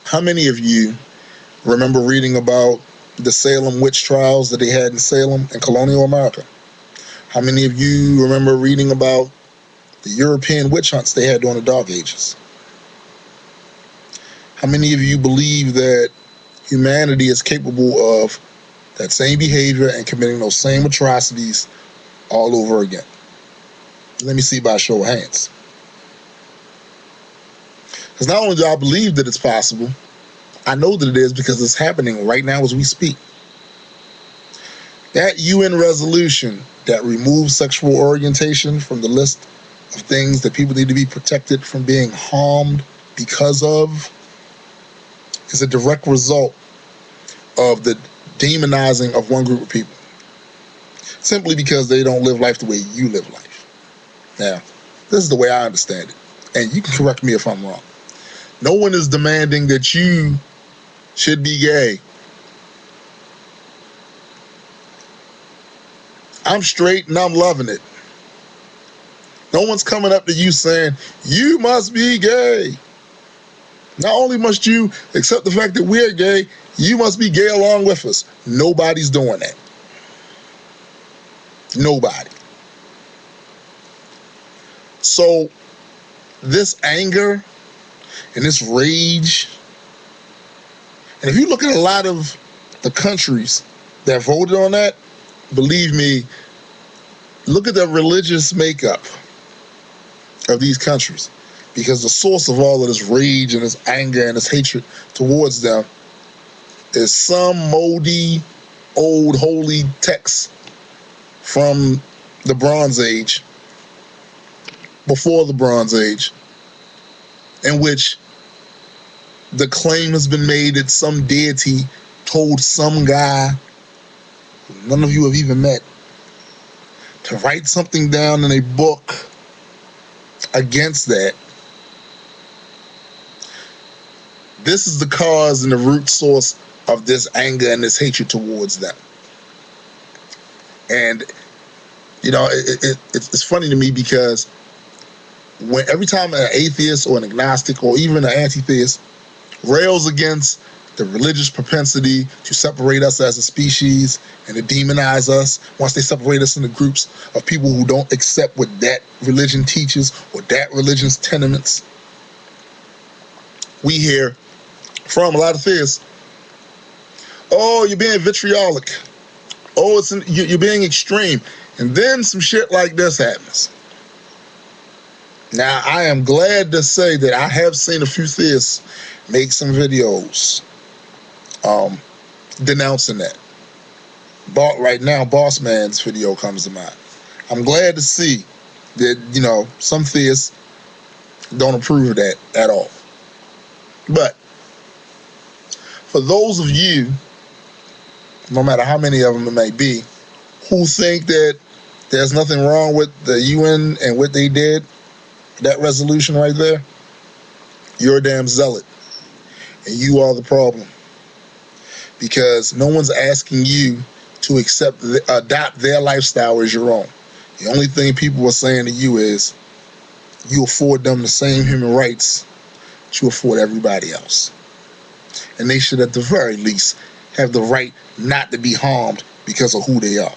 How many of you remember reading about the Salem witch trials that they had in Salem in colonial America? How many of you remember reading about the European witch hunts they had during the Dark Ages? How many of you believe that humanity is capable of that same behavior and committing those same atrocities all over again? Let me see by a show of hands. Because not only do I believe that it's possible, I know that it is because it's happening right now as we speak. That UN resolution that removes sexual orientation from the list of things that people need to be protected from being harmed because of is a direct result of the demonizing of one group of people simply because they don't live life the way you live life. Now, this is the way I understand it, and you can correct me if I'm wrong. No one is demanding that you should be gay. I'm straight and I'm loving it. No one's coming up to you saying, you must be gay. Not only must you accept the fact that we're gay, you must be gay along with us. Nobody's doing that. Nobody. So this anger and this rage, and if you look at a lot of the countries that voted on that, believe me, look at the religious makeup of these countries, because the source of all of this rage and this anger and this hatred towards them is some moldy, old, holy text from the Bronze Age, before the Bronze Age, in which the claim has been made that some deity told some guy who none of you have even met to write something down in a book against that. This is the cause and the root source of this anger and this hatred towards them. And, you know, it's funny to me because every time an atheist or an agnostic or even an anti-theist rails against the religious propensity to separate us as a species and to demonize us, once they separate us into groups of people who don't accept what that religion teaches or that religion's tenements, we hear from a lot of theists, oh, you're being vitriolic. Oh, you're being extreme. And then some shit like this happens. Now, I am glad to say that I have seen a few theists make some videos denouncing that. Right now, Boss Man's video comes to mind. I'm glad to see that, you know, some theists don't approve of that at all. But for those of you, no matter how many of them it may be, who think that there's nothing wrong with the UN and what they did, that resolution right there, you're a damn zealot. And you are the problem. Because no one's asking you to adopt their lifestyle as your own. The only thing people are saying to you is you afford them the same human rights that you afford everybody else. And they should at the very least have the right not to be harmed because of who they are.